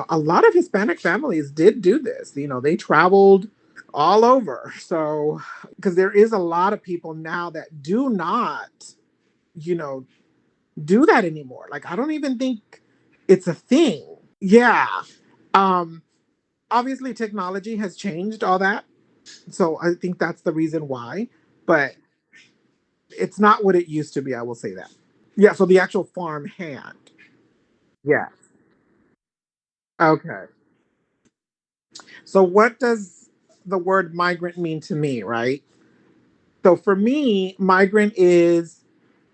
A lot of Hispanic families did do this. They traveled all over. So, because there is a lot of people now that do not, you know, do that anymore. Like, I don't even think it's a thing. Yeah. Um, Obviously, technology has changed all that. So I think that's the reason why. But it's not what it used to be. I will say that. Yeah. So the actual farm hand. Yeah. Okay. So what does the word migrant mean to me, right? So for me, migrant is,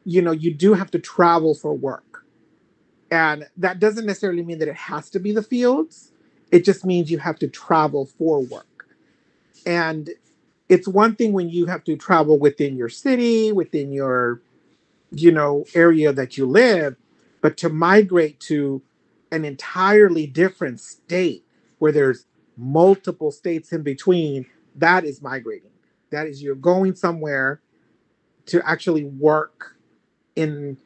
you do have to travel for work. And that doesn't necessarily mean that it has to be the fields. It just means you have to travel for work. And it's one thing when you have to travel within your city, within your, area that you live, but to migrate to an entirely different state where there's multiple states in between, that is migrating. That is you're going somewhere to actually work in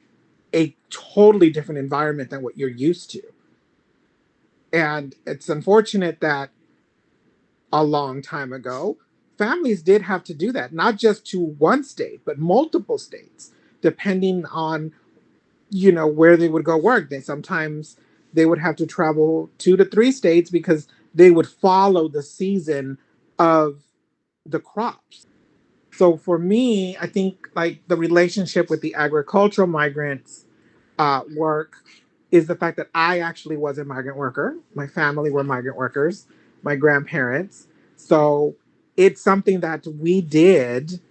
a totally different environment than what you're used to. And it's unfortunate that a long time ago, families did have to do that, not just to one state, but multiple states, depending on, where they would go work. They would have to travel 2 to 3 states because they would follow the season of the crops. So for me, I think like the relationship with the agricultural migrants work is the fact that I actually was a migrant worker. My family were migrant workers, my grandparents. So it's something that we did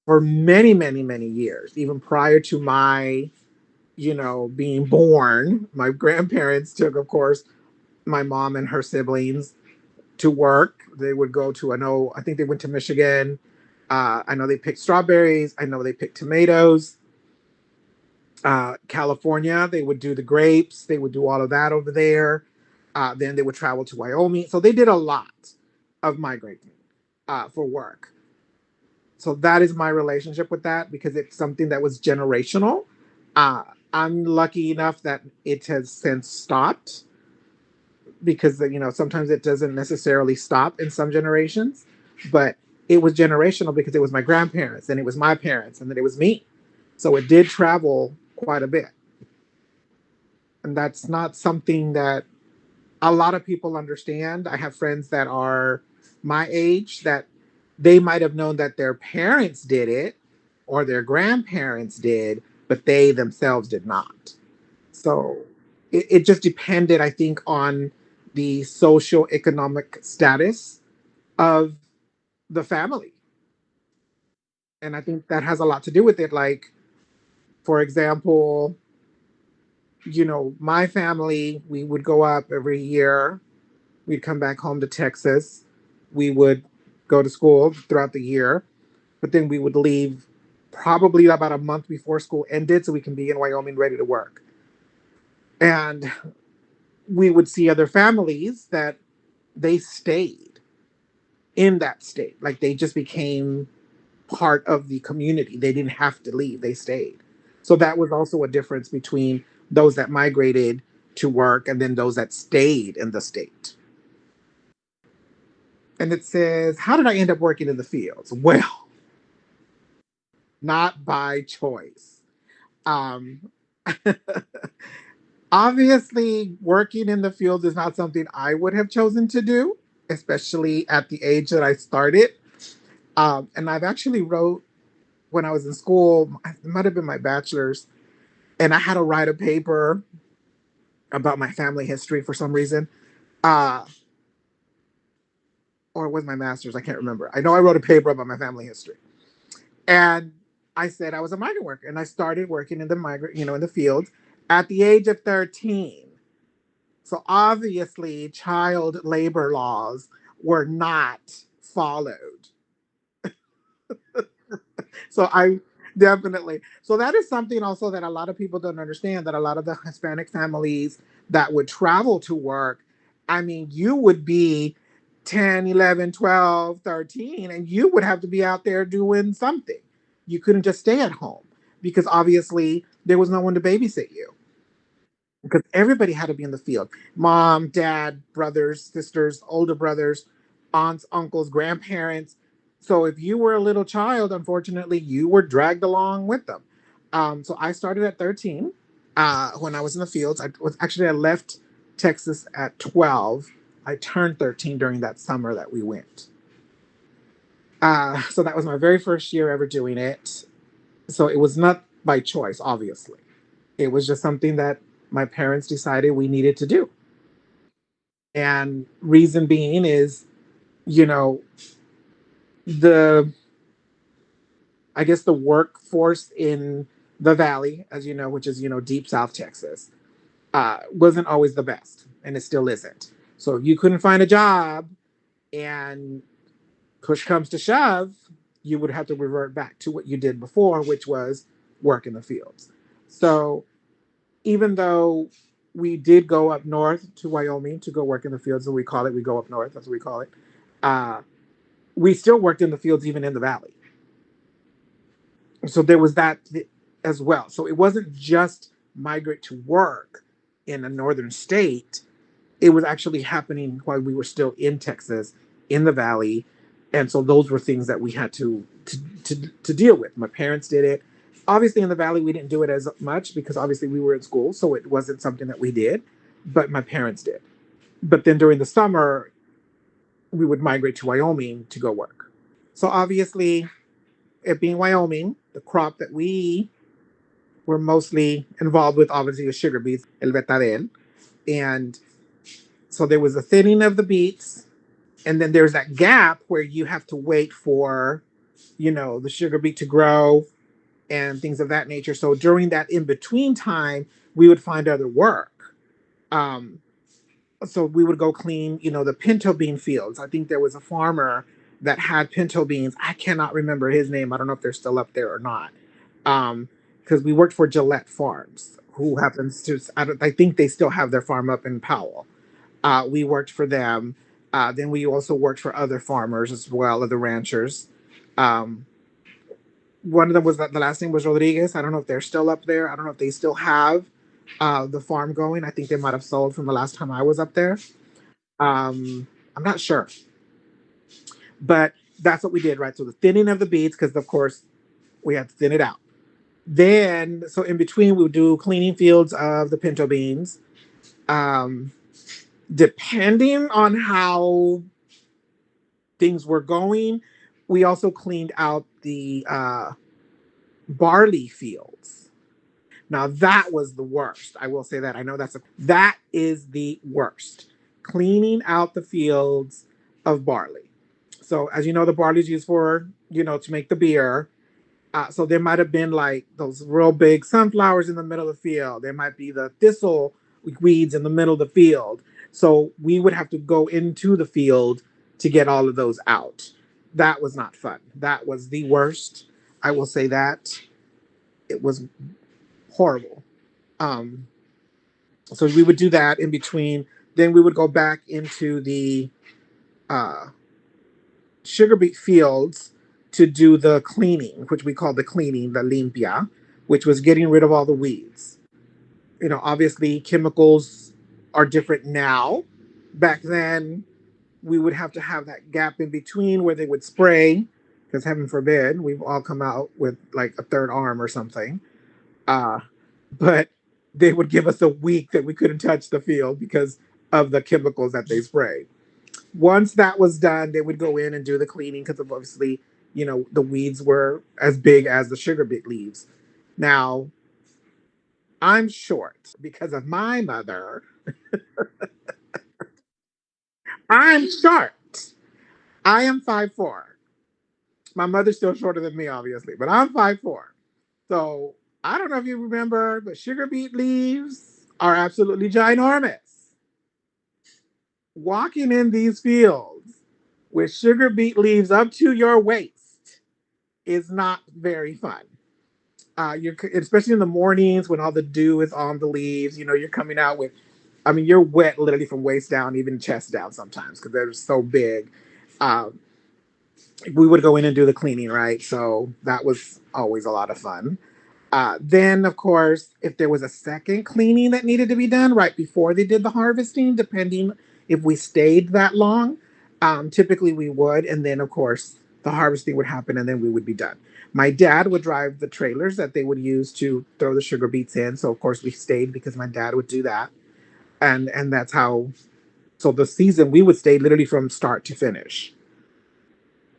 for many, many, many years, even prior to my, being born. My grandparents took, of course, my mom and her siblings to work. They would go to, I think they went to Michigan. I know they picked strawberries. I know they picked tomatoes. California, they would do the grapes. They would do all of that over there. Then they would travel to Wyoming. So they did a lot of migrating for work. So that is my relationship with that because it's something that was generational. Uh, I'm lucky enough that it has since stopped because sometimes it doesn't necessarily stop in some generations, but it was generational because it was my grandparents and it was my parents and then it was me. So it did travel quite a bit. And that's not something that a lot of people understand. I have friends that are my age that they might have known that their parents did it or their grandparents did, but they themselves did not. So it just depended, I think, on the social economic status of the family. And I think that has a lot to do with it. Like, for example, my family, we would go up every year. We'd come back home to Texas. We would go to school throughout the year, but then we would leave probably about a month before school ended so we can be in Wyoming ready to work. And we would see other families that they stayed in that state. Like they just became part of the community. They didn't have to leave, they stayed. So that was also a difference between those that migrated to work and then those that stayed in the state. And it says, how did I end up working in the fields? Well, not by choice. Um, Obviously, working in the fields is not something I would have chosen to do, especially at the age that I started. And I've actually wrote when I was in school, it might have been my bachelor's, and I had to write a paper about my family history for some reason. Uh, or it was my master's, I can't remember. I know I wrote a paper about my family history. And I said I was a migrant worker, and I started working in the in the fields at the age of 13. So obviously, child labor laws were not followed. So I definitely, so that is something also that a lot of people don't understand, that a lot of the Hispanic families that would travel to work, I mean, you would be 10, 11, 12, 13, and you would have to be out there doing something. You couldn't just stay at home because obviously there was no one to babysit you. because everybody had to be in the field. Mom, dad, brothers, sisters, older brothers, aunts, uncles, grandparents. So if you were a little child, unfortunately, you were dragged along with them. So I started at 13 when I was in the fields. I left Texas at 12. I turned 13 during that summer that we went. So that was my very first year ever doing it. So it was not by choice, obviously. It was just something that my parents decided we needed to do. And reason being is, you know, the I guess the workforce in the valley, as you know, which is, deep South Texas, wasn't always the best, and it still isn't. So if you couldn't find a job and push comes to shove, you would have to revert back to what you did before, which was work in the fields. So even though we did go up north to Wyoming to go work in the fields, and we go up north, that's what we call it. Uh, we still worked in the fields even in the valley. So there was that as well. So it wasn't just migrate to work in a northern state. It was actually happening while we were still in Texas, in the valley, and so those were things that we had to deal with. My parents did it. Obviously, in the valley, we didn't do it as much because obviously we were in school, so it wasn't something that we did. But my parents did. But then during the summer, we would migrate to Wyoming to go work. So obviously, it being Wyoming, the crop that we were mostly involved with obviously was sugar beets, el betabel, and so there was a thinning of the beets, and then there's that gap where you have to wait for the sugar beet to grow and things of that nature. So during that in between time, we would find other work. um, so we would go clean the pinto bean fields. I think there was a farmer that had pinto beans. I cannot remember his name. I don't know if they're still up there or not. Because we worked for Gillette Farms, who happens to, I think they still have their farm up in Powell. We worked for them. Then we also worked for other farmers as well, other ranchers. Um, One of them was the last name was Rodriguez. I don't know if they're still up there. I don't know if they still have the farm going. I think they might have sold from the last time I was up there. I'm not sure, but that's what we did, right? So the thinning of the beets, because of course we had to thin it out. Then, so in between, we would do cleaning fields of the pinto beans. Um, Depending on how things were going, we also cleaned out the barley fields. Now that was the worst. I will say that. I know that is the worst. Cleaning out the fields of barley. So as you know, the barley is used for to make the beer. So there might have been like those real big sunflowers in the middle of the field. There might be the thistle weeds in the middle of the field. So we would have to go into the field to get all of those out. That was not fun. That was the worst. I will say that it was horrible. Um, so we would do that in between. Then we would go back into the uh, sugar beet fields to do the cleaning, which we call the cleaning, the limpia, which was getting rid of all the weeds. Obviously chemicals are different now. Back then, we would have to have that gap in between where they would spray, because heaven forbid, we've all come out with like a third arm or something. Uh, but they would give us a week that we couldn't touch the field because of the chemicals that they spray. Once that was done, they would go in and do the cleaning because obviously, the weeds were as big as the sugar beet leaves. Now, I'm short because of my mother. I'm short. I am 5'4". My mother's still shorter than me, obviously, but I'm 5'4". So I don't know if you remember, but sugar beet leaves are absolutely ginormous. Walking in these fields with sugar beet leaves up to your waist is not very fun. You're especially in the mornings when all the dew is on the leaves. You're coming out with, I mean, you're wet literally from waist down, even chest down sometimes because they're so big. Um, we would go in and do the cleaning, right? So that was always a lot of fun. Then, of course, if there was a second cleaning that needed to be done right before they did the harvesting, depending if we stayed that long, typically we would. And then, of course, the harvesting would happen and then we would be done. My dad would drive the trailers that they would use to throw the sugar beets in. So, of course, we stayed because my dad would do that. And that's how, so the season we would stay literally from start to finish.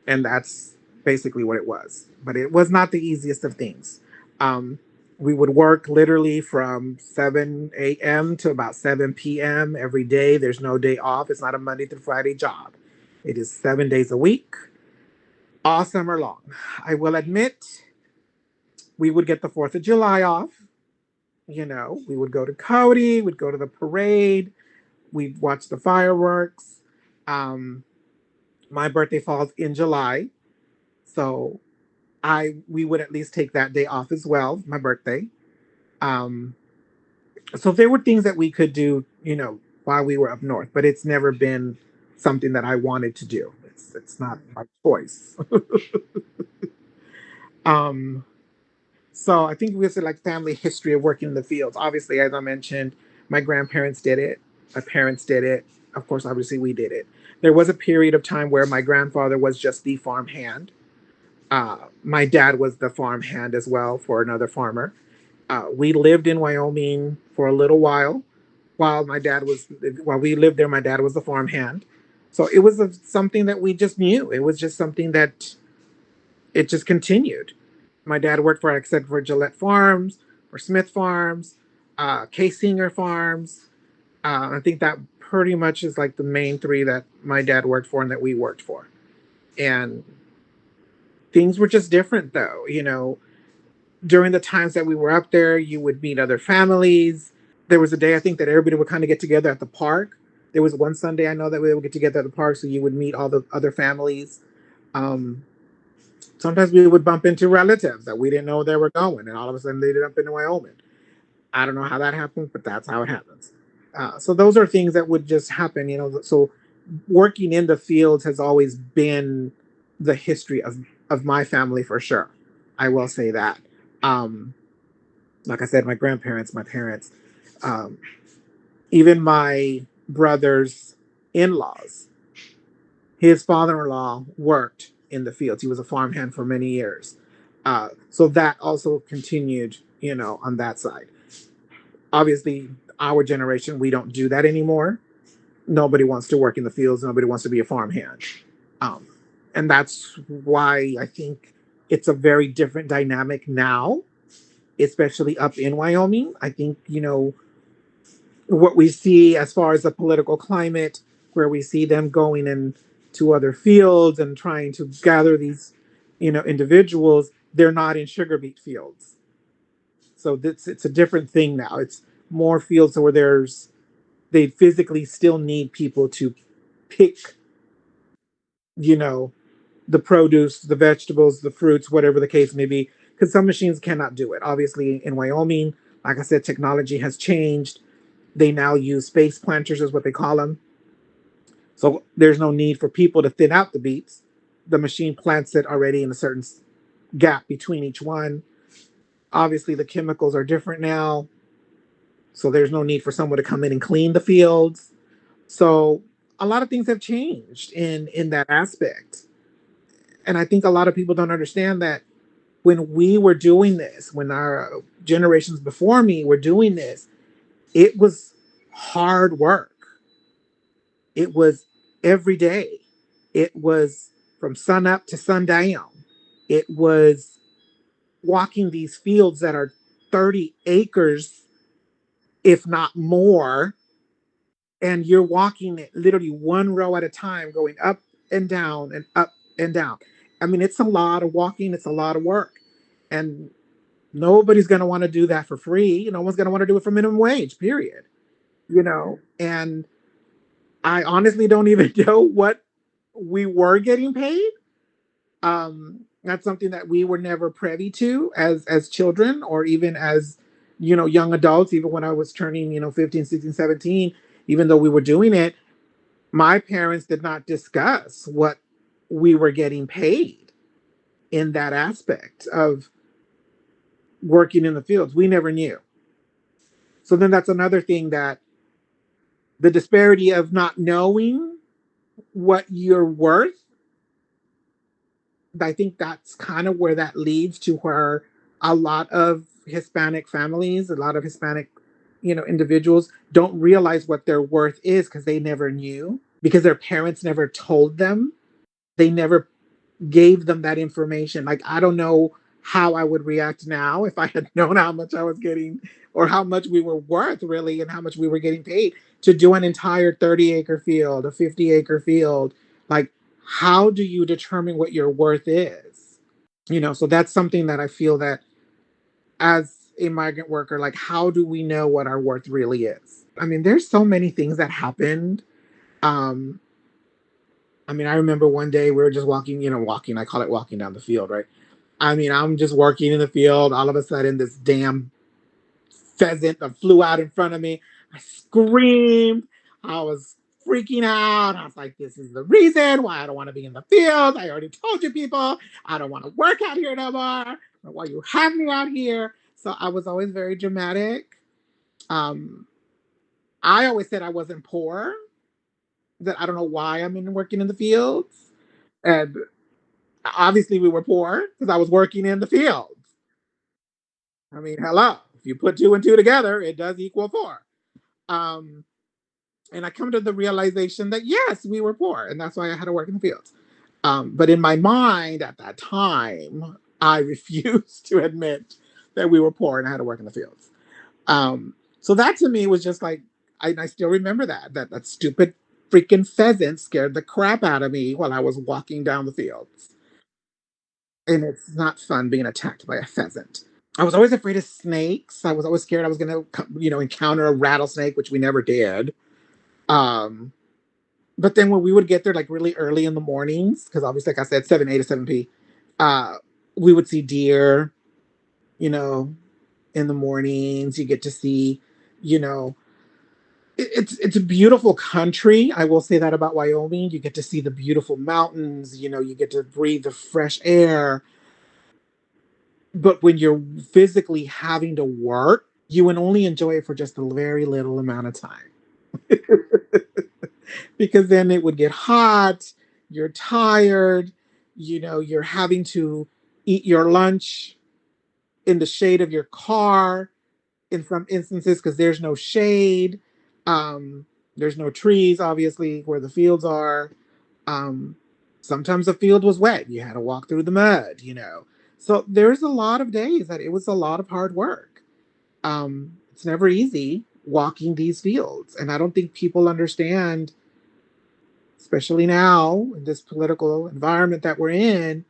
And that's basically what it was. But it was not the easiest of things. Um, we would work literally from 7 a.m. to about 7 p.m. every day. There's no day off. It's not a Monday through Friday job. It is 7 days a week, all summer long. I will admit, we would get the 4th of July off. You know, we would go to Cody, we'd go to the parade, we'd watch the fireworks. Um, my birthday falls in July. So we would at least take that day off as well, my birthday. Um, so there were things that we could do, while we were up north, but it's never been something that I wanted to do. It's not my choice. um, so I think we said like family history of working in the fields. Obviously, as I mentioned, my grandparents did it, my parents did it. Of course, obviously we did it. There was a period of time where my grandfather was just the farm hand. My dad was the farm hand as well for another farmer. We lived in Wyoming for a little while. While we lived there, my dad was the farm hand. So it was something that we just knew. It was just something that it just continued. My dad worked for, like I said, for Gillette Farms, for Smith Farms, K. Singer Farms. I think that pretty much is like the main three that my dad worked for and that we worked for. And things were just different, though. During the times that we were up there, you would meet other families. There was a day I think that everybody would kind of get together at the park. There was one Sunday I know that we would get together at the park, so you would meet all the other families. Um, Sometimes we would bump into relatives that we didn't know they were going, and all of a sudden they ended up in Wyoming. I don't know how that happens, but that's how it happens. So those are things that would just happen. So working in the fields has always been the history of my family for sure. I will say that. Um, like I said, my grandparents, my parents, um, even my brother's in-laws, his father-in-law worked in the fields. He was a farmhand for many years. So that also continued, on that side. Obviously, our generation, we don't do that anymore. Nobody wants to work in the fields. Nobody wants to be a farmhand. Um, and that's why I think it's a very different dynamic now, especially up in Wyoming. I think, what we see as far as the political climate, where we see them going into other fields and trying to gather these, individuals, they're not in sugar beet fields. So it's a different thing now. It's more fields where they physically still need people to pick, you know, the produce, the vegetables, the fruits, whatever the case may be, because some machines cannot do it. Obviously, in Wyoming, like I said, technology has changed. They now use space planters, is what they call them. So there's no need for people to thin out the beets. The machine plants it already in a certain gap between each one. Obviously, the chemicals are different now. So there's no need for someone to come in and clean the fields. So a lot of things have changed in that aspect. And I think a lot of people don't understand that when we were doing this, when our generations before me were doing this, it was hard work. It was every day. It was from sun up to sundown. It was walking these fields that are 30 acres, if not more, and you're walking it literally one row at a time, going up and down and up and down. I mean, it's a lot of walking, it's a lot of work. And nobody's going to want to do that for free. No one's going to want to do it for minimum wage, period. And I honestly don't even know what we were getting paid. That's something that we were never privy to as children or even as young adults. Even when I was turning 15, 16, 17, even though we were doing it, my parents did not discuss what we were getting paid in that aspect of working in the fields. We never knew. So then that's another thing, that the disparity of not knowing what you're worth, I think that's kind of where that leads to, where a lot of Hispanic families, a lot of Hispanic, individuals don't realize what their worth is because they never knew, because their parents never told them. They never gave them that information. Like, I don't know how I would react now if I had known how much I was getting, or how much we were worth really, and how much we were getting paid to do an entire 30-acre field, a 50-acre field. Like, how do you determine what your worth is? So that's something that I feel that, as a migrant worker, like, how do we know what our worth really is? I mean, there's so many things that happened. Um, I mean, I remember one day we were just walking, I call it walking down the field, right? I mean, I'm just working in the field. All of a sudden, this damn pheasant that flew out in front of me. I screamed. I was freaking out. I was like, this is the reason why I don't want to be in the field. I already told you people, I don't want to work out here no more. Why you have me out here? So I was always very dramatic. Um, I always said I wasn't poor, that I don't know why I'm in working in the fields. And obviously we were poor because I was working in the fields. I mean, hello. If you put two and two together, it does equal four. Um, and I come to the realization that yes, we were poor, and that's why I had to work in the fields. But in my mind at that time, I refused to admit that we were poor and I had to work in the fields. So that to me was just like, I still remember that stupid freaking pheasant scared the crap out of me while I was walking down the fields. And it's not fun being attacked by a pheasant. I was always afraid of snakes. I was always scared I was going to, encounter a rattlesnake, which we never did. Um, but then when we would get there, like really early in the mornings, because obviously, like I said, 7 a to 7 p, uh, we would see deer, you know, in the mornings. You get to see, you know, it's a beautiful country. I will say that about Wyoming. You get to see the beautiful mountains. You get to breathe the fresh air. But when you're physically having to work, you would only enjoy it for just a very little amount of time. Because then it would get hot, you're tired, you're having to eat your lunch in the shade of your car in some instances because there's no shade. Um, there's no trees, obviously, where the fields are. Um, Sometimes the field was wet. You had to walk through the mud. So there's a lot of days that it was a lot of hard work. It's never easy walking these fields. And I don't think people understand, especially now in this political environment that we're in,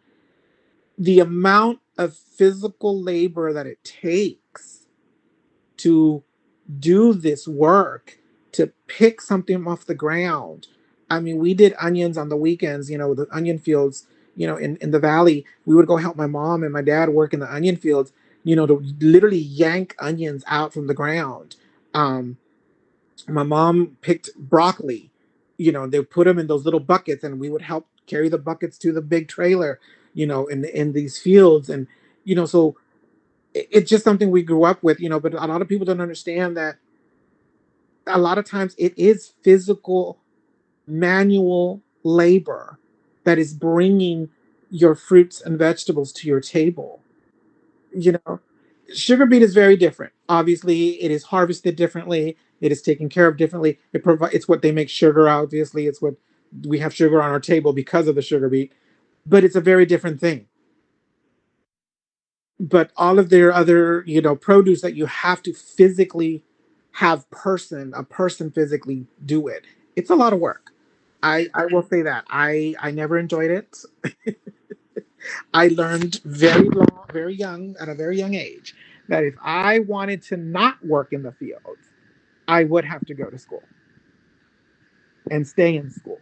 the amount of physical labor that it takes to do this work, to pick something off the ground. I mean, we did onions on the weekends, the onion fields, in the valley. We would go help my mom and my dad work in the onion fields, to literally yank onions out from the ground. Um, my mom picked broccoli. They put them in those little buckets, and we would help carry the buckets to the big trailer, in these fields. And, so it's just something we grew up with, but a lot of people don't understand that a lot of times it is physical, manual labor that is bringing your fruits and vegetables to your table. You know, Sugar beet is very different. Obviously, it is harvested differently. It is taken care of differently. It's what they make sugar. Obviously, it's what we have sugar on our table because of the sugar beet. But it's a very different thing. But all of their other, produce that you have to physically have a person physically do it. It's a lot of work. I will say that I never enjoyed it. I learned very young, at a very young age, that if I wanted to not work in the fields, I would have to go to school and stay in school.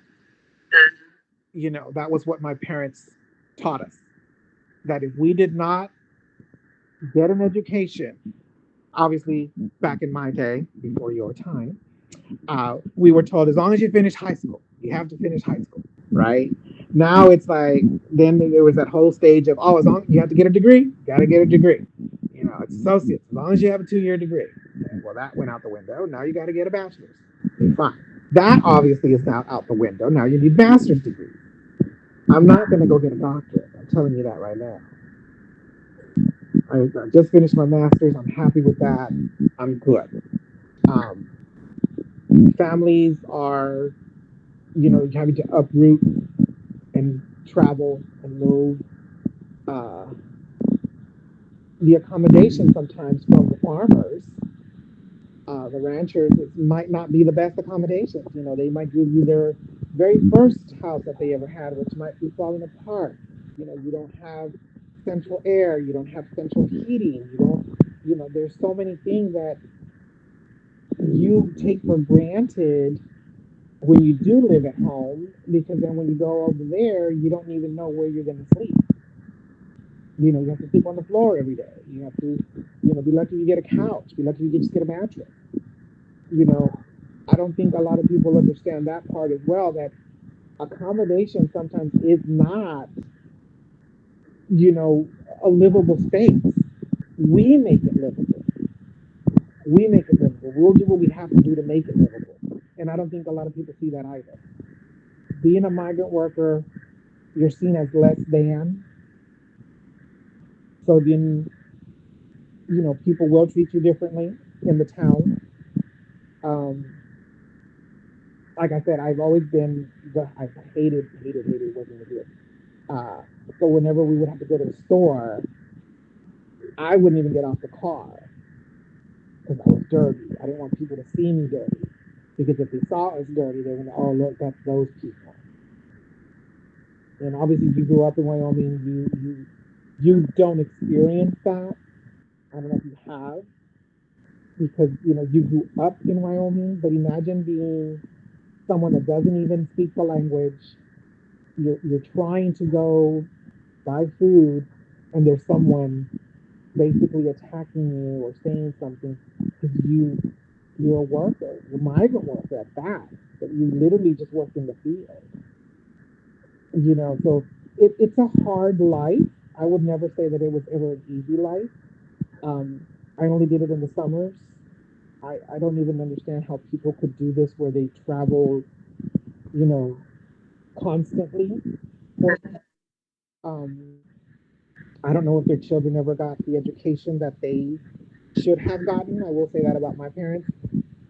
That was what my parents taught us. That if we did not get an education, obviously back in my day, before your time, we were told as long as you finish high school, you have to finish high school, right? Now it's like, then there was that whole stage of, oh, as long you have to get a degree, got to get a degree. it's associates, as long as you have a 2-year degree. Well, that went out the window. Now you got to get a bachelor's. Fine. That obviously is now out the window. Now you need master's degrees. I'm not going to go get a doctorate. I'm telling you that right now. I just finished my master's. I'm happy with that. I'm good. Um, Families are, having to uproot and travel and move. Uh, the accommodation sometimes from the farmers, the ranchers, it might not be the best accommodations. They might give you their very first house that they ever had, which might be falling apart. You don't have central air, you don't have central heating, there's so many things that you take for granted when you do live at home, because then when you go over there, you don't even know where you're going to sleep. You have to sleep on the floor every day. You have to, be lucky you get a couch. Be lucky you just get a mattress. You know, I don't think a lot of people understand that part as well. That accommodation sometimes is not, you know, a livable space. We make it livable. We make it livable. We'll do what we have to do to make it livable. And I don't think a lot of people see that either. Being a migrant worker, you're seen as less than. So then, people will treat you differently in the town. Um, like I said, I've always been I hated working with it. Uh, so whenever we would have to go to the store, I wouldn't even get off the car because I was dirty. I didn't want people to see me dirty, because if they saw us dirty, they're gonna, oh look, that's those people. And obviously, you grew up in Wyoming, you don't experience that. I don't know if you have, because you grew up in Wyoming. But imagine being someone that doesn't even speak the language. You're trying to go buy food, and there's someone basically attacking you or saying something because you're a worker, you're a migrant worker at that you literally just work in the field. So it's a hard life. I would never say that it was ever an easy life. I only did it in the summers. I don't even understand how people could do this where they travel, you know, constantly. For, um, I don't know if their children ever got the education that they should have gotten. I will say that about my parents.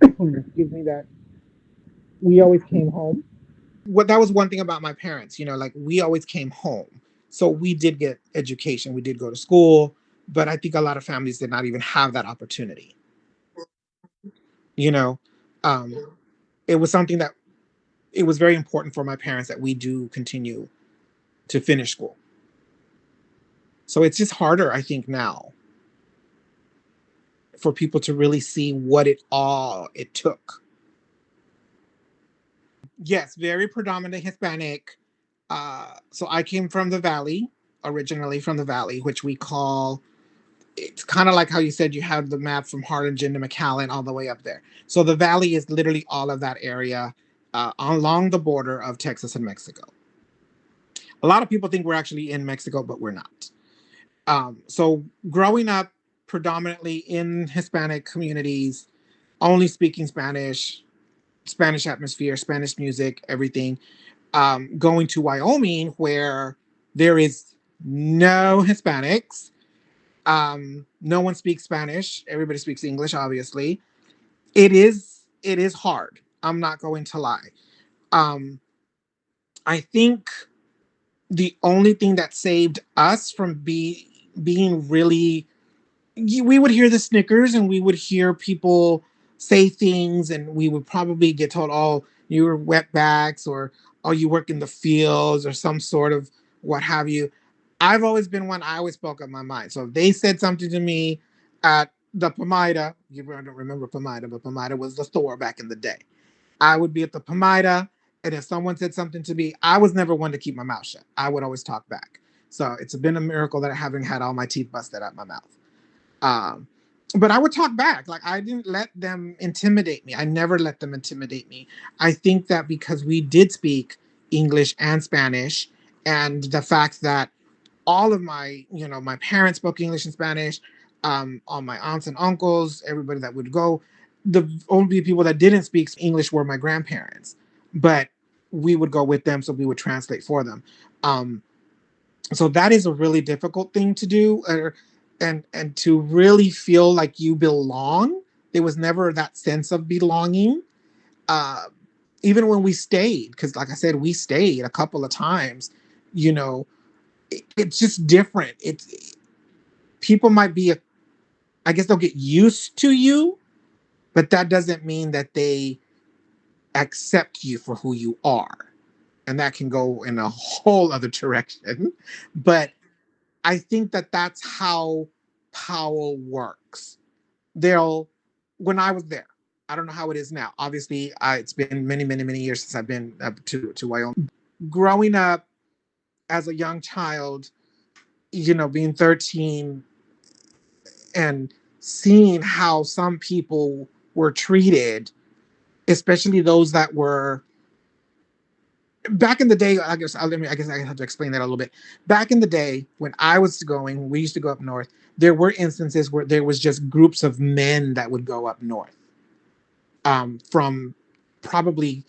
Excuse me, that we always came home. What That was one thing about my parents, like we always came home. So we did get education, we did go to school, but I think a lot of families did not even have that opportunity. You know, um, it was something that it was very important for my parents that we do continue to finish school. So it's just harder, I think, now for people to really see what it took. Yes, very predominantly Hispanic. So I came from the Valley, originally from the Valley, which we call, it's kind of like how you said you have the map from Harlingen to McAllen all the way up there. So the Valley is literally all of that area along the border of Texas and Mexico. A lot of people think we're actually in Mexico, but we're not. So growing up predominantly in Hispanic communities, only speaking Spanish, Spanish atmosphere, Spanish music, everything. Going to Wyoming where there is no Hispanics. No one speaks Spanish. Everybody speaks English, obviously. It is hard. I'm not going to lie. Um, I think the only thing that saved us from being really, we would hear the snickers and we would hear people say things, and we would probably get told, oh, you're wetbacks, or oh, you work in the fields, or some sort of what have you. I've always been one, I always spoke up my mind. So if they said something to me at the Pomida, you don't remember Pomida, but Pomida was the store back in the day. I would be at the Pomida, and if someone said something to me, I was never one to keep my mouth shut. I would always talk back. So it's been a miracle that I haven't had all my teeth busted out my mouth. Um, but I would talk back. Like, I didn't let them intimidate me. I never let them intimidate me. I think that because we did speak English and Spanish, and the fact that all of my parents spoke English and Spanish, All my aunts and uncles, everybody that would go. The only people that didn't speak English were my grandparents, but we would go with them, so we would translate for them. Um, so that is a really difficult thing to do, and to really feel like you belong. There was never that sense of belonging. Uh, Even when we stayed, because like I said, we stayed a couple of times. You know, it's just different. It's people might be, I guess they'll get used to you, but that doesn't mean that they accept you for who you are. And that can go in a whole other direction. But I think that that's how Powell works. They'll, when I was there, I don't know how it is now. Obviously, it's been many, many, many years since I've been up to Wyoming. Growing up as a young child, being 13 and seeing how some people were treated, especially those that were back in the day. I guess I have to explain that a little bit. Back in the day when I was going, we used to go up north. There were instances where there was just groups of men that would go up north, from probably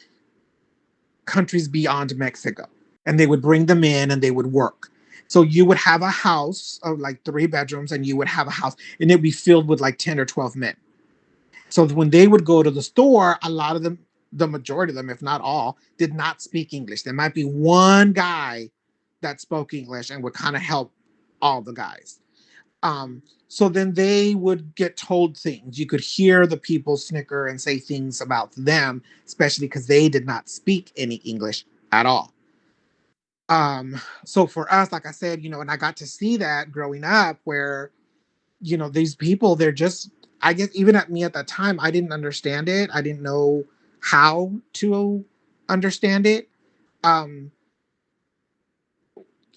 countries beyond Mexico, and they would bring them in and they would work. So you would have a house of like 3 bedrooms, and you would have a house, and it'd be filled with like 10 or 12 men. So when they would go to the store, a lot of them, the majority of them, if not all, did not speak English. There might be one guy that spoke English and would kind of help all the guys. So then they would get told things. You could hear the people snicker and say things about them, especially because they did not speak any English at all. So for us, like I said, and I got to see that growing up where, these people, they're just, I guess, even at me at that time, I didn't understand it. I didn't know how to understand it. Um,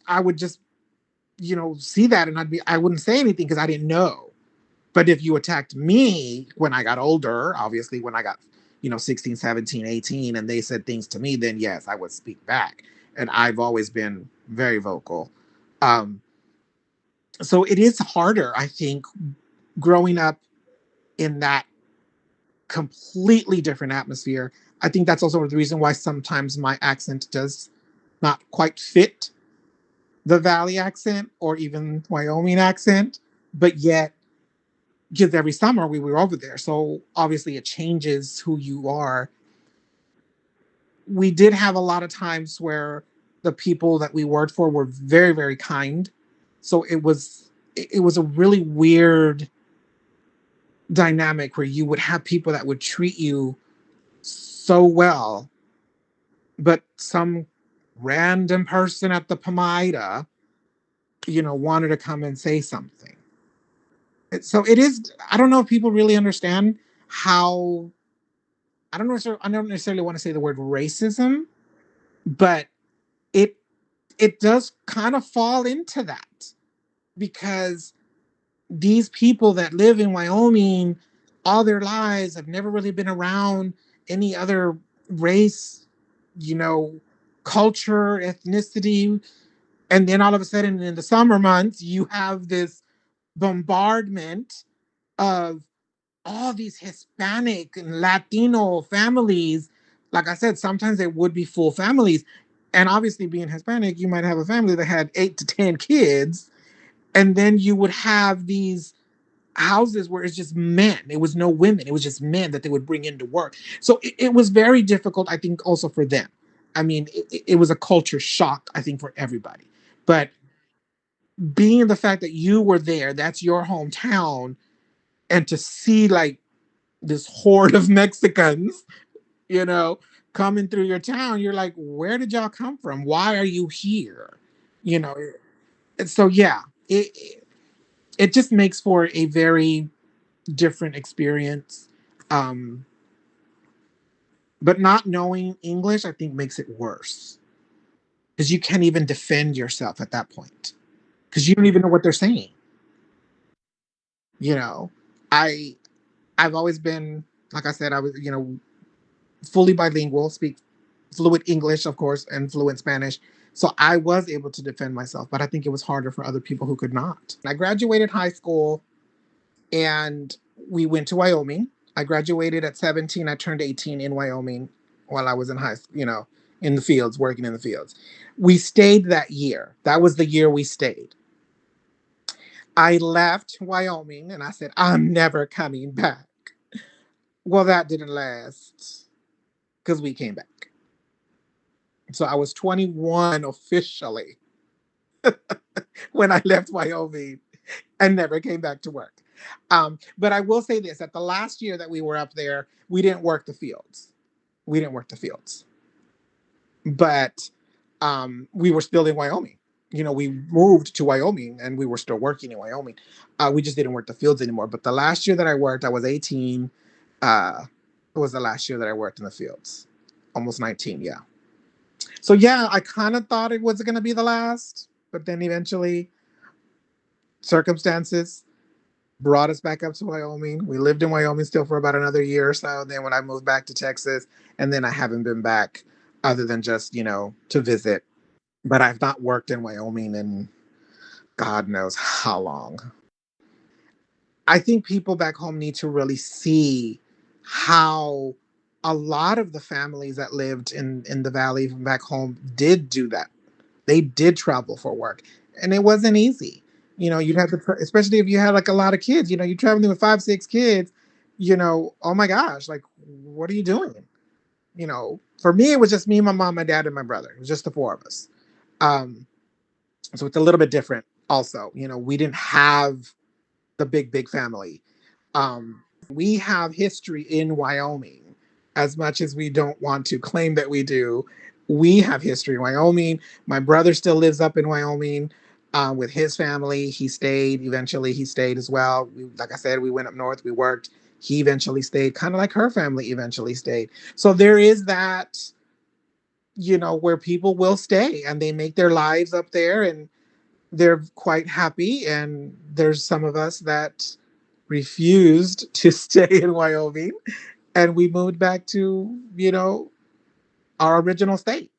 I would just, see that, and I wouldn't say anything because I didn't know. But if you attacked me when I got older, obviously when I got, 16, 17, 18, and they said things to me, then yes, I would speak back. And I've always been very vocal. Um, so it is harder, I think, growing up in that completely different atmosphere. I think that's also the reason why sometimes my accent does not quite fit the Valley accent or even Wyoming accent, but yet, because every summer we were over there, so obviously it changes who you are. We did have a lot of times where the people that we worked for were very, very kind, so it was a really weird dynamic where you would have people that would treat you so well, but some random person at the Pomida, wanted to come and say something. So it is. I don't know if people really understand how. I don't necessarily want to say the word racism, but it it does kind of fall into that because these people that live in Wyoming all their lives have never really been around any other race, you know, culture, ethnicity. And then all of a sudden in the summer months, you have this bombardment of all these Hispanic and Latino families. Like I said, sometimes they would be full families. And obviously, being Hispanic, you might have a family that had 8 to 10 kids. And then you would have these houses where it's just men. It was no women. It was just men that they would bring into work. So it was very difficult, I think, also for them. I mean, it was a culture shock, I think, for everybody. But being the fact that you were there, that's your hometown, and to see like this horde of Mexicans, you know, coming through your town, you're like, where did y'all come from? Why are you here? You know, and so yeah, it just makes for a very different experience. Um, but not knowing English, I think, makes it worse because you can't even defend yourself at that point because you don't even know what they're saying. You know, I I've always been, like I said, I was, fully bilingual, speak fluent English, of course, and fluent Spanish. So I was able to defend myself, but I think it was harder for other people who could not. I graduated high school. and we went to Wyoming. I graduated at 17. I turned 18 in Wyoming while I was in high school, in the fields, working in the fields. We stayed that year. That was the year we stayed. I left Wyoming and I said, I'm never coming back. Well, that didn't last because we came back. So I was 21 officially when I left Wyoming and never came back to work. But I will say this, that the last year that we were up there, we didn't work the fields. We didn't work the fields. But we were still in Wyoming. We moved to Wyoming and we were still working in Wyoming. We just didn't work the fields anymore. But the last year that I worked, I was 18. It was the last year that I worked in the fields. Almost 19, yeah. So yeah, I kind of thought it was going to be the last, but then eventually circumstances brought us back up to Wyoming. We lived in Wyoming still for about another year or so. Then when I moved back to Texas, and then I haven't been back other than just, to visit. But I've not worked in Wyoming in God knows how long. I think people back home need to really see how a lot of the families that lived in the valley back home did do that. They did travel for work, and it wasn't easy. You'd have to, especially if you had like a lot of kids. You're traveling with 5, 6 kids. Oh my gosh, like what are you doing? For me, it was just me, my mom, my dad, and my brother. It was just the four of us. Um, so it's a little bit different. Also, we didn't have the big family. We have history in Wyoming. As much as we don't want to claim that we do, we have history in Wyoming. My brother still lives up in Wyoming with his family. He stayed. Eventually, he stayed as well. Like I said, we went up north. We worked. He eventually stayed, kind of like her family eventually stayed. So there is that, where people will stay and they make their lives up there and they're quite happy. And there's some of us that refused to stay in Wyoming and we moved back to, our original state.